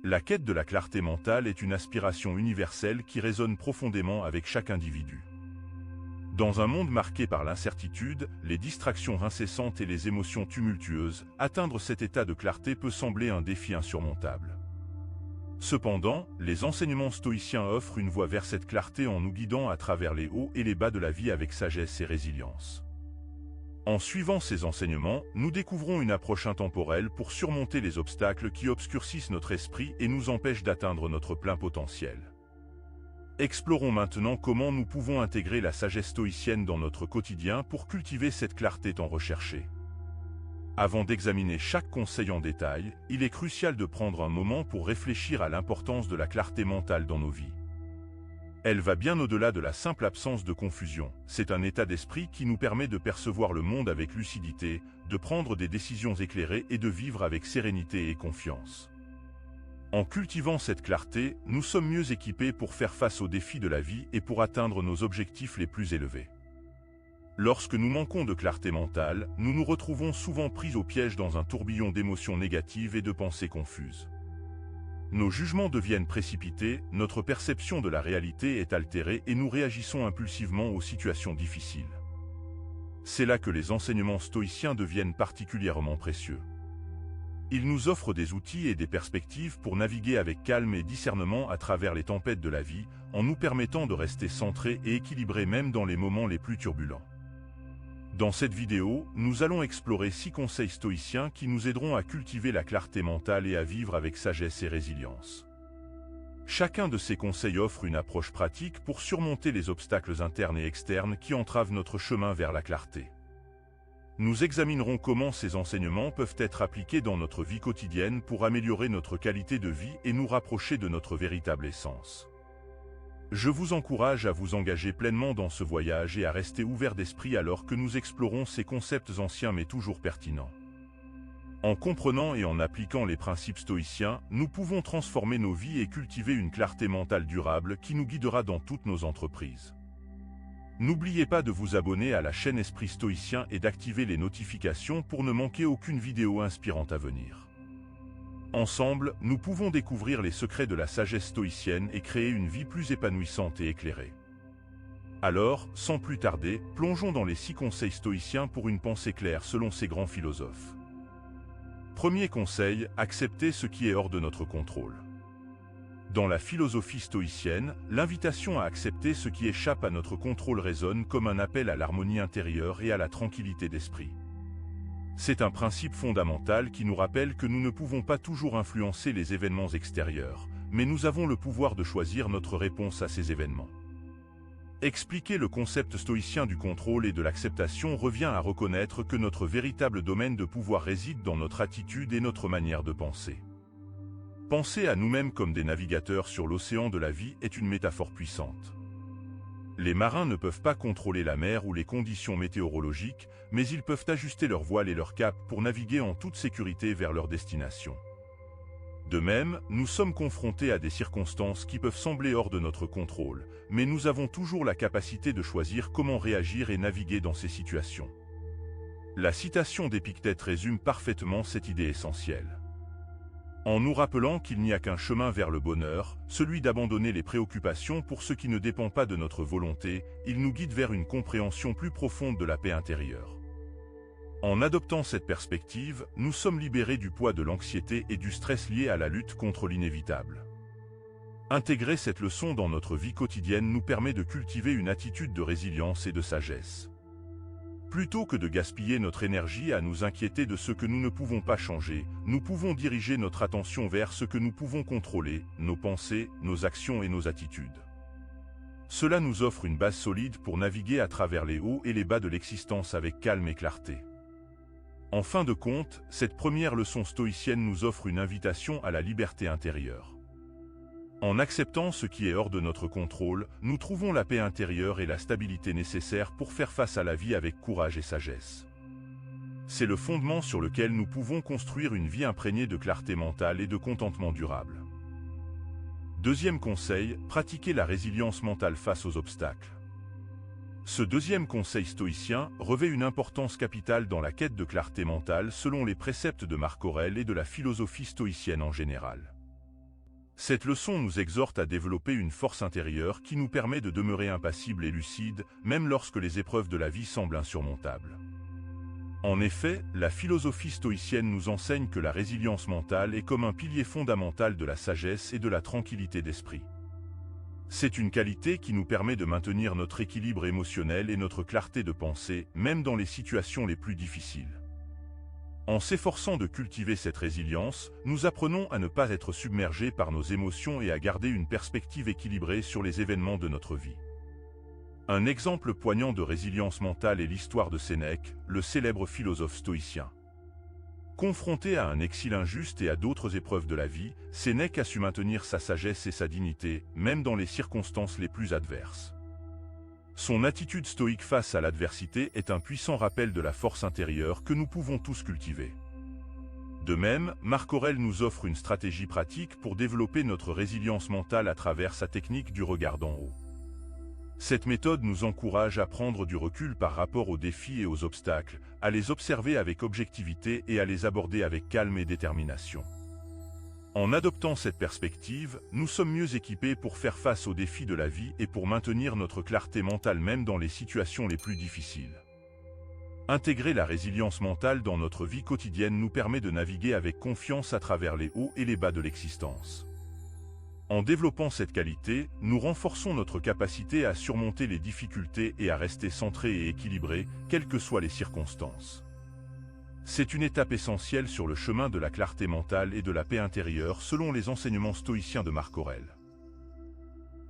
La quête de la clarté mentale est une aspiration universelle qui résonne profondément avec chaque individu. Dans un monde marqué par l'incertitude, les distractions incessantes et les émotions tumultueuses, atteindre cet état de clarté peut sembler un défi insurmontable. Cependant, les enseignements stoïciens offrent une voie vers cette clarté en nous guidant à travers les hauts et les bas de la vie avec sagesse et résilience. En suivant ces enseignements, nous découvrons une approche intemporelle pour surmonter les obstacles qui obscurcissent notre esprit et nous empêchent d'atteindre notre plein potentiel. Explorons maintenant comment nous pouvons intégrer la sagesse stoïcienne dans notre quotidien pour cultiver cette clarté tant recherchée. Avant d'examiner chaque conseil en détail, il est crucial de prendre un moment pour réfléchir à l'importance de la clarté mentale dans nos vies. Elle va bien au-delà de la simple absence de confusion. C'est un état d'esprit qui nous permet de percevoir le monde avec lucidité, de prendre des décisions éclairées et de vivre avec sérénité et confiance. En cultivant cette clarté, nous sommes mieux équipés pour faire face aux défis de la vie et pour atteindre nos objectifs les plus élevés. Lorsque nous manquons de clarté mentale, nous nous retrouvons souvent pris au piège dans un tourbillon d'émotions négatives et de pensées confuses. Nos jugements deviennent précipités, notre perception de la réalité est altérée et nous réagissons impulsivement aux situations difficiles. C'est là que les enseignements stoïciens deviennent particulièrement précieux. Ils nous offrent des outils et des perspectives pour naviguer avec calme et discernement à travers les tempêtes de la vie, en nous permettant de rester centrés et équilibrés même dans les moments les plus turbulents. Dans cette vidéo, nous allons explorer 6 conseils stoïciens qui nous aideront à cultiver la clarté mentale et à vivre avec sagesse et résilience. Chacun de ces conseils offre une approche pratique pour surmonter les obstacles internes et externes qui entravent notre chemin vers la clarté. Nous examinerons comment ces enseignements peuvent être appliqués dans notre vie quotidienne pour améliorer notre qualité de vie et nous rapprocher de notre véritable essence. Je vous encourage à vous engager pleinement dans ce voyage et à rester ouvert d'esprit alors que nous explorons ces concepts anciens mais toujours pertinents. En comprenant et en appliquant les principes stoïciens, nous pouvons transformer nos vies et cultiver une clarté mentale durable qui nous guidera dans toutes nos entreprises. N'oubliez pas de vous abonner à la chaîne Esprit Stoïcien et d'activer les notifications pour ne manquer aucune vidéo inspirante à venir. Ensemble, nous pouvons découvrir les secrets de la sagesse stoïcienne et créer une vie plus épanouissante et éclairée. Alors, sans plus tarder, plongeons dans les 6 conseils stoïciens pour une pensée claire selon ces grands philosophes. Premier conseil, accepter ce qui est hors de notre contrôle. Dans la philosophie stoïcienne, l'invitation à accepter ce qui échappe à notre contrôle résonne comme un appel à l'harmonie intérieure et à la tranquillité d'esprit. C'est un principe fondamental qui nous rappelle que nous ne pouvons pas toujours influencer les événements extérieurs, mais nous avons le pouvoir de choisir notre réponse à ces événements. Expliquer le concept stoïcien du contrôle et de l'acceptation revient à reconnaître que notre véritable domaine de pouvoir réside dans notre attitude et notre manière de penser. Penser à nous-mêmes comme des navigateurs sur l'océan de la vie est une métaphore puissante. Les marins ne peuvent pas contrôler la mer ou les conditions météorologiques, mais ils peuvent ajuster leur voile et leur cap pour naviguer en toute sécurité vers leur destination. De même, nous sommes confrontés à des circonstances qui peuvent sembler hors de notre contrôle, mais nous avons toujours la capacité de choisir comment réagir et naviguer dans ces situations. La citation d'Épictète résume parfaitement cette idée essentielle. En nous rappelant qu'il n'y a qu'un chemin vers le bonheur, celui d'abandonner les préoccupations pour ce qui ne dépend pas de notre volonté, il nous guide vers une compréhension plus profonde de la paix intérieure. En adoptant cette perspective, nous sommes libérés du poids de l'anxiété et du stress liés à la lutte contre l'inévitable. Intégrer cette leçon dans notre vie quotidienne nous permet de cultiver une attitude de résilience et de sagesse. Plutôt que de gaspiller notre énergie à nous inquiéter de ce que nous ne pouvons pas changer, nous pouvons diriger notre attention vers ce que nous pouvons contrôler, nos pensées, nos actions et nos attitudes. Cela nous offre une base solide pour naviguer à travers les hauts et les bas de l'existence avec calme et clarté. En fin de compte, cette première leçon stoïcienne nous offre une invitation à la liberté intérieure. En acceptant ce qui est hors de notre contrôle, nous trouvons la paix intérieure et la stabilité nécessaires pour faire face à la vie avec courage et sagesse. C'est le fondement sur lequel nous pouvons construire une vie imprégnée de clarté mentale et de contentement durable. Deuxième conseil, pratiquer la résilience mentale face aux obstacles. Ce deuxième conseil stoïcien revêt une importance capitale dans la quête de clarté mentale selon les préceptes de Marc Aurèle et de la philosophie stoïcienne en général. Cette leçon nous exhorte à développer une force intérieure qui nous permet de demeurer impassibles et lucides, même lorsque les épreuves de la vie semblent insurmontables. En effet, la philosophie stoïcienne nous enseigne que la résilience mentale est comme un pilier fondamental de la sagesse et de la tranquillité d'esprit. C'est une qualité qui nous permet de maintenir notre équilibre émotionnel et notre clarté de pensée, même dans les situations les plus difficiles. En s'efforçant de cultiver cette résilience, nous apprenons à ne pas être submergés par nos émotions et à garder une perspective équilibrée sur les événements de notre vie. Un exemple poignant de résilience mentale est l'histoire de Sénèque, le célèbre philosophe stoïcien. Confronté à un exil injuste et à d'autres épreuves de la vie, Sénèque a su maintenir sa sagesse et sa dignité, même dans les circonstances les plus adverses. Son attitude stoïque face à l'adversité est un puissant rappel de la force intérieure que nous pouvons tous cultiver. De même, Marc Aurèle nous offre une stratégie pratique pour développer notre résilience mentale à travers sa technique du regard d'en haut. Cette méthode nous encourage à prendre du recul par rapport aux défis et aux obstacles, à les observer avec objectivité et à les aborder avec calme et détermination. En adoptant cette perspective, nous sommes mieux équipés pour faire face aux défis de la vie et pour maintenir notre clarté mentale même dans les situations les plus difficiles. Intégrer la résilience mentale dans notre vie quotidienne nous permet de naviguer avec confiance à travers les hauts et les bas de l'existence. En développant cette qualité, nous renforçons notre capacité à surmonter les difficultés et à rester centrés et équilibrés, quelles que soient les circonstances. C'est une étape essentielle sur le chemin de la clarté mentale et de la paix intérieure selon les enseignements stoïciens de Marc Aurèle.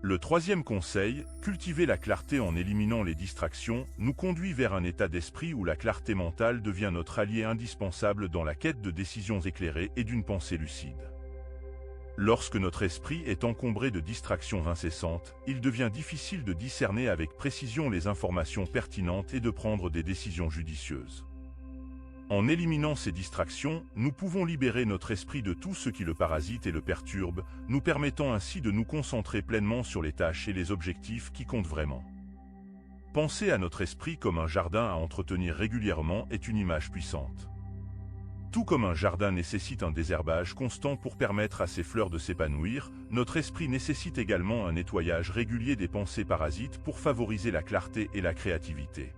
Le troisième conseil, cultiver la clarté en éliminant les distractions, nous conduit vers un état d'esprit où la clarté mentale devient notre allié indispensable dans la quête de décisions éclairées et d'une pensée lucide. Lorsque notre esprit est encombré de distractions incessantes, il devient difficile de discerner avec précision les informations pertinentes et de prendre des décisions judicieuses. En éliminant ces distractions, nous pouvons libérer notre esprit de tout ce qui le parasite et le perturbe, nous permettant ainsi de nous concentrer pleinement sur les tâches et les objectifs qui comptent vraiment. Penser à notre esprit comme un jardin à entretenir régulièrement est une image puissante. Tout comme un jardin nécessite un désherbage constant pour permettre à ses fleurs de s'épanouir, notre esprit nécessite également un nettoyage régulier des pensées parasites pour favoriser la clarté et la créativité.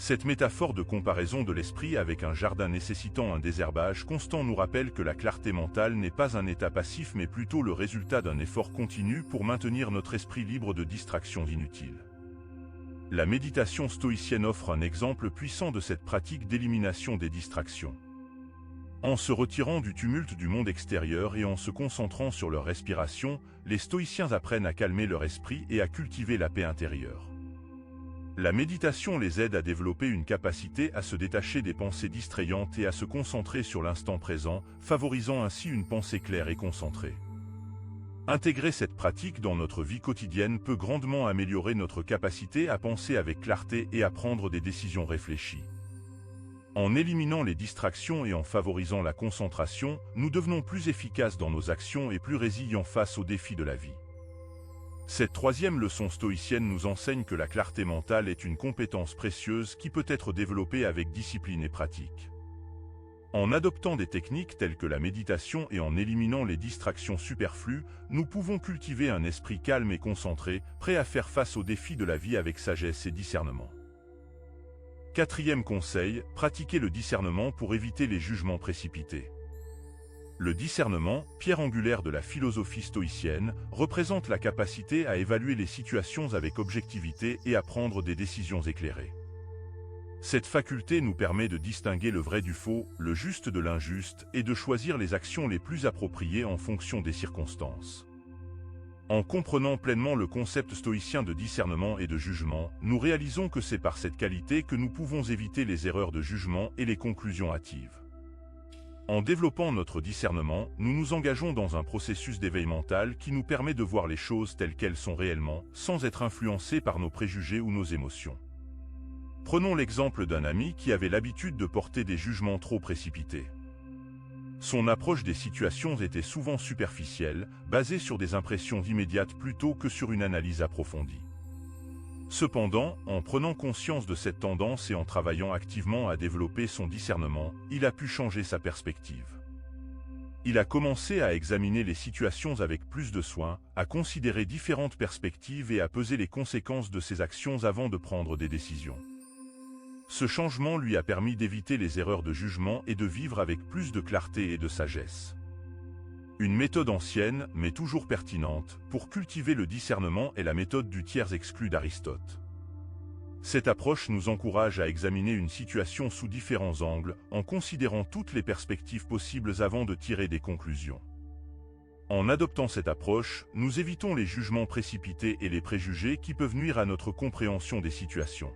Cette métaphore de comparaison de l'esprit avec un jardin nécessitant un désherbage constant nous rappelle que la clarté mentale n'est pas un état passif mais plutôt le résultat d'un effort continu pour maintenir notre esprit libre de distractions inutiles. La méditation stoïcienne offre un exemple puissant de cette pratique d'élimination des distractions. En se retirant du tumulte du monde extérieur et en se concentrant sur leur respiration, les stoïciens apprennent à calmer leur esprit et à cultiver la paix intérieure. La méditation les aide à développer une capacité à se détacher des pensées distrayantes et à se concentrer sur l'instant présent, favorisant ainsi une pensée claire et concentrée. Intégrer cette pratique dans notre vie quotidienne peut grandement améliorer notre capacité à penser avec clarté et à prendre des décisions réfléchies. En éliminant les distractions et en favorisant la concentration, nous devenons plus efficaces dans nos actions et plus résilients face aux défis de la vie. Cette troisième leçon stoïcienne nous enseigne que la clarté mentale est une compétence précieuse qui peut être développée avec discipline et pratique. En adoptant des techniques telles que la méditation et en éliminant les distractions superflues, nous pouvons cultiver un esprit calme et concentré, prêt à faire face aux défis de la vie avec sagesse et discernement. Quatrième conseil, pratiquer le discernement pour éviter les jugements précipités. Le discernement, pierre angulaire de la philosophie stoïcienne, représente la capacité à évaluer les situations avec objectivité et à prendre des décisions éclairées. Cette faculté nous permet de distinguer le vrai du faux, le juste de l'injuste, et de choisir les actions les plus appropriées en fonction des circonstances. En comprenant pleinement le concept stoïcien de discernement et de jugement, nous réalisons que c'est par cette qualité que nous pouvons éviter les erreurs de jugement et les conclusions hâtives. En développant notre discernement, nous nous engageons dans un processus d'éveil mental qui nous permet de voir les choses telles qu'elles sont réellement, sans être influencés par nos préjugés ou nos émotions. Prenons l'exemple d'un ami qui avait l'habitude de porter des jugements trop précipités. Son approche des situations était souvent superficielle, basée sur des impressions immédiates plutôt que sur une analyse approfondie. Cependant, en prenant conscience de cette tendance et en travaillant activement à développer son discernement, il a pu changer sa perspective. Il a commencé à examiner les situations avec plus de soin, à considérer différentes perspectives et à peser les conséquences de ses actions avant de prendre des décisions. Ce changement lui a permis d'éviter les erreurs de jugement et de vivre avec plus de clarté et de sagesse. Une méthode ancienne, mais toujours pertinente, pour cultiver le discernement est la méthode du tiers exclu d'Aristote. Cette approche nous encourage à examiner une situation sous différents angles, en considérant toutes les perspectives possibles avant de tirer des conclusions. En adoptant cette approche, nous évitons les jugements précipités et les préjugés qui peuvent nuire à notre compréhension des situations.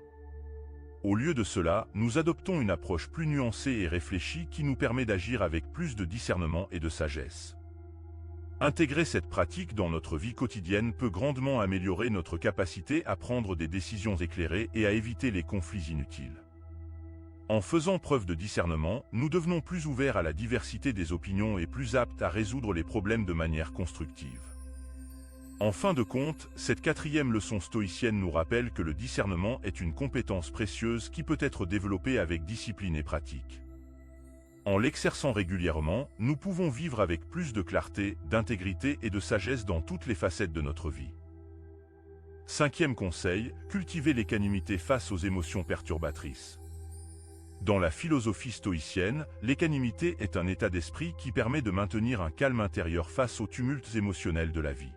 Au lieu de cela, nous adoptons une approche plus nuancée et réfléchie qui nous permet d'agir avec plus de discernement et de sagesse. Intégrer cette pratique dans notre vie quotidienne peut grandement améliorer notre capacité à prendre des décisions éclairées et à éviter les conflits inutiles. En faisant preuve de discernement, nous devenons plus ouverts à la diversité des opinions et plus aptes à résoudre les problèmes de manière constructive. En fin de compte, cette quatrième leçon stoïcienne nous rappelle que le discernement est une compétence précieuse qui peut être développée avec discipline et pratique. En l'exerçant régulièrement, nous pouvons vivre avec plus de clarté, d'intégrité et de sagesse dans toutes les facettes de notre vie. Cinquième conseil, cultiver l'équanimité face aux émotions perturbatrices. Dans la philosophie stoïcienne, l'équanimité est un état d'esprit qui permet de maintenir un calme intérieur face aux tumultes émotionnels de la vie.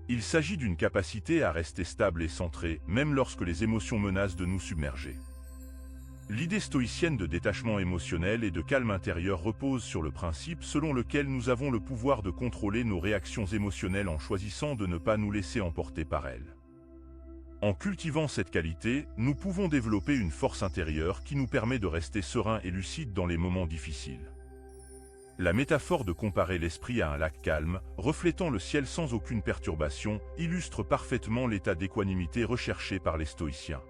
Il s'agit d'une capacité à rester stable et centré, même lorsque les émotions menacent de nous submerger. L'idée stoïcienne de détachement émotionnel et de calme intérieur repose sur le principe selon lequel nous avons le pouvoir de contrôler nos réactions émotionnelles en choisissant de ne pas nous laisser emporter par elles. En cultivant cette qualité, nous pouvons développer une force intérieure qui nous permet de rester serein et lucide dans les moments difficiles. La métaphore de comparer l'esprit à un lac calme, reflétant le ciel sans aucune perturbation, illustre parfaitement l'état d'équanimité recherché par les stoïciens.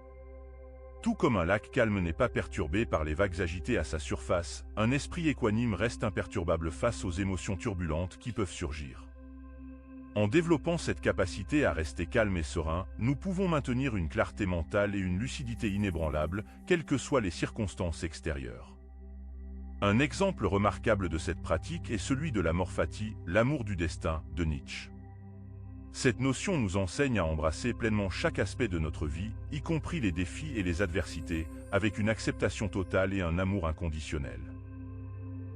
Tout comme un lac calme n'est pas perturbé par les vagues agitées à sa surface, un esprit équanime reste imperturbable face aux émotions turbulentes qui peuvent surgir. En développant cette capacité à rester calme et serein, nous pouvons maintenir une clarté mentale et une lucidité inébranlables, quelles que soient les circonstances extérieures. Un exemple remarquable de cette pratique est celui de l'amor fati, l'amour du destin, de Nietzsche. Cette notion nous enseigne à embrasser pleinement chaque aspect de notre vie, y compris les défis et les adversités, avec une acceptation totale et un amour inconditionnel.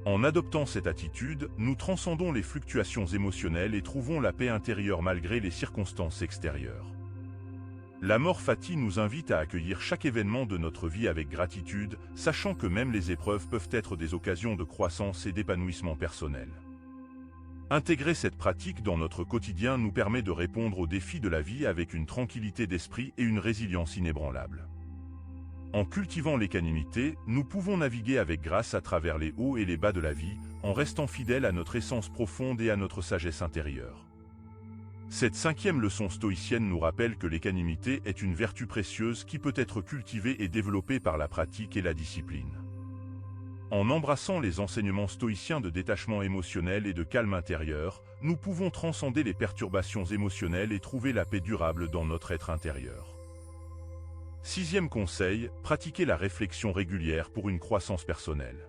En adoptant cette attitude, nous transcendons les fluctuations émotionnelles et trouvons la paix intérieure malgré les circonstances extérieures. L'amor fati nous invite à accueillir chaque événement de notre vie avec gratitude, sachant que même les épreuves peuvent être des occasions de croissance et d'épanouissement personnel. Intégrer cette pratique dans notre quotidien nous permet de répondre aux défis de la vie avec une tranquillité d'esprit et une résilience inébranlable. En cultivant l'équanimité, nous pouvons naviguer avec grâce à travers les hauts et les bas de la vie, en restant fidèles à notre essence profonde et à notre sagesse intérieure. Cette cinquième leçon stoïcienne nous rappelle que l'équanimité est une vertu précieuse qui peut être cultivée et développée par la pratique et la discipline. En embrassant les enseignements stoïciens de détachement émotionnel et de calme intérieur, nous pouvons transcender les perturbations émotionnelles et trouver la paix durable dans notre être intérieur. Sixième conseil, pratiquer la réflexion régulière pour une croissance personnelle.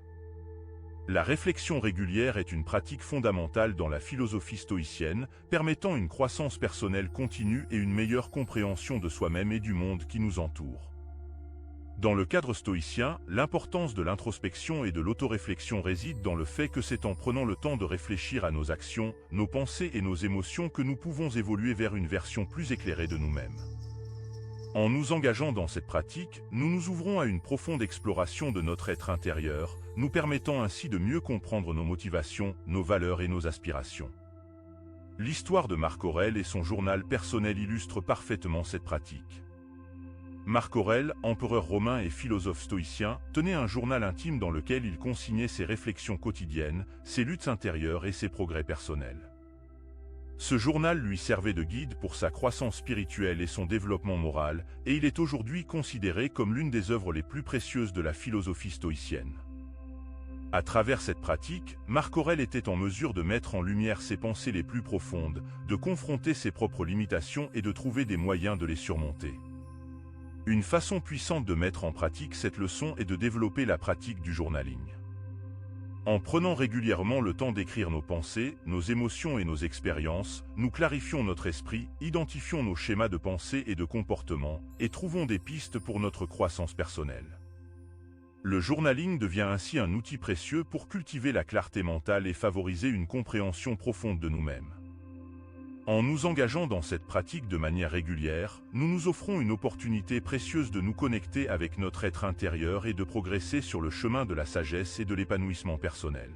La réflexion régulière est une pratique fondamentale dans la philosophie stoïcienne, permettant une croissance personnelle continue et une meilleure compréhension de soi-même et du monde qui nous entoure. Dans le cadre stoïcien, l'importance de l'introspection et de l'autoréflexion réside dans le fait que c'est en prenant le temps de réfléchir à nos actions, nos pensées et nos émotions que nous pouvons évoluer vers une version plus éclairée de nous-mêmes. En nous engageant dans cette pratique, nous nous ouvrons à une profonde exploration de notre être intérieur, nous permettant ainsi de mieux comprendre nos motivations, nos valeurs et nos aspirations. L'histoire de Marc Aurèle et son journal personnel illustrent parfaitement cette pratique. Marc Aurèle, empereur romain et philosophe stoïcien, tenait un journal intime dans lequel il consignait ses réflexions quotidiennes, ses luttes intérieures et ses progrès personnels. Ce journal lui servait de guide pour sa croissance spirituelle et son développement moral, et il est aujourd'hui considéré comme l'une des œuvres les plus précieuses de la philosophie stoïcienne. À travers cette pratique, Marc Aurèle était en mesure de mettre en lumière ses pensées les plus profondes, de confronter ses propres limitations et de trouver des moyens de les surmonter. Une façon puissante de mettre en pratique cette leçon est de développer la pratique du journaling. En prenant régulièrement le temps d'écrire nos pensées, nos émotions et nos expériences, nous clarifions notre esprit, identifions nos schémas de pensée et de comportement, et trouvons des pistes pour notre croissance personnelle. Le journaling devient ainsi un outil précieux pour cultiver la clarté mentale et favoriser une compréhension profonde de nous-mêmes. En nous engageant dans cette pratique de manière régulière, nous nous offrons une opportunité précieuse de nous connecter avec notre être intérieur et de progresser sur le chemin de la sagesse et de l'épanouissement personnel.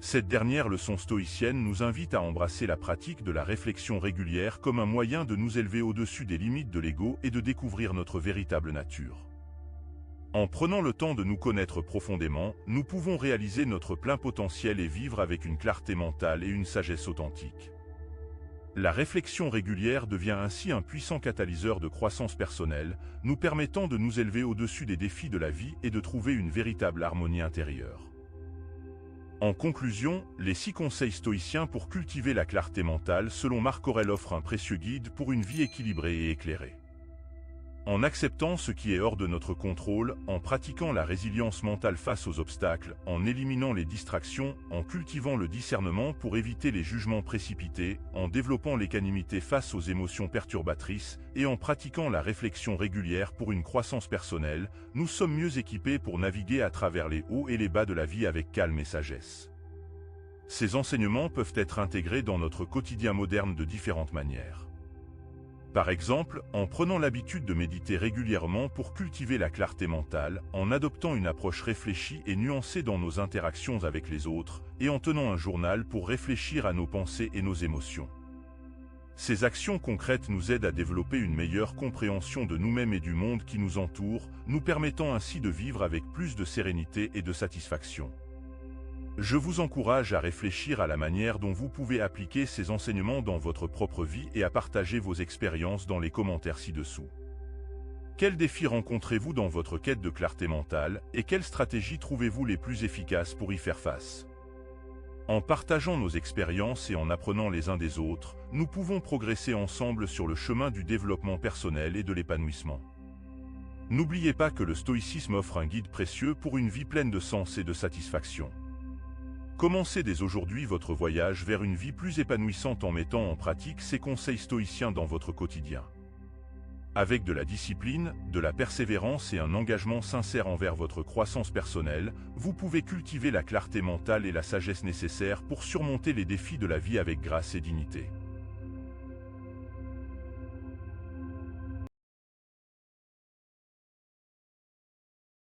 Cette dernière leçon stoïcienne nous invite à embrasser la pratique de la réflexion régulière comme un moyen de nous élever au-dessus des limites de l'ego et de découvrir notre véritable nature. En prenant le temps de nous connaître profondément, nous pouvons réaliser notre plein potentiel et vivre avec une clarté mentale et une sagesse authentique. La réflexion régulière devient ainsi un puissant catalyseur de croissance personnelle, nous permettant de nous élever au-dessus des défis de la vie et de trouver une véritable harmonie intérieure. En conclusion, les 6 conseils stoïciens pour cultiver la clarté mentale selon Marc Aurèle offrent un précieux guide pour une vie équilibrée et éclairée. En acceptant ce qui est hors de notre contrôle, en pratiquant la résilience mentale face aux obstacles, en éliminant les distractions, en cultivant le discernement pour éviter les jugements précipités, en développant l'équanimité face aux émotions perturbatrices et en pratiquant la réflexion régulière pour une croissance personnelle, nous sommes mieux équipés pour naviguer à travers les hauts et les bas de la vie avec calme et sagesse. Ces enseignements peuvent être intégrés dans notre quotidien moderne de différentes manières. Par exemple, en prenant l'habitude de méditer régulièrement pour cultiver la clarté mentale, en adoptant une approche réfléchie et nuancée dans nos interactions avec les autres, et en tenant un journal pour réfléchir à nos pensées et nos émotions. Ces actions concrètes nous aident à développer une meilleure compréhension de nous-mêmes et du monde qui nous entoure, nous permettant ainsi de vivre avec plus de sérénité et de satisfaction. Je vous encourage à réfléchir à la manière dont vous pouvez appliquer ces enseignements dans votre propre vie et à partager vos expériences dans les commentaires ci-dessous. Quels défis rencontrez-vous dans votre quête de clarté mentale et quelles stratégies trouvez-vous les plus efficaces pour y faire face? En partageant nos expériences et en apprenant les uns des autres, nous pouvons progresser ensemble sur le chemin du développement personnel et de l'épanouissement. N'oubliez pas que le stoïcisme offre un guide précieux pour une vie pleine de sens et de satisfaction. Commencez dès aujourd'hui votre voyage vers une vie plus épanouissante en mettant en pratique ces conseils stoïciens dans votre quotidien. Avec de la discipline, de la persévérance et un engagement sincère envers votre croissance personnelle, vous pouvez cultiver la clarté mentale et la sagesse nécessaires pour surmonter les défis de la vie avec grâce et dignité.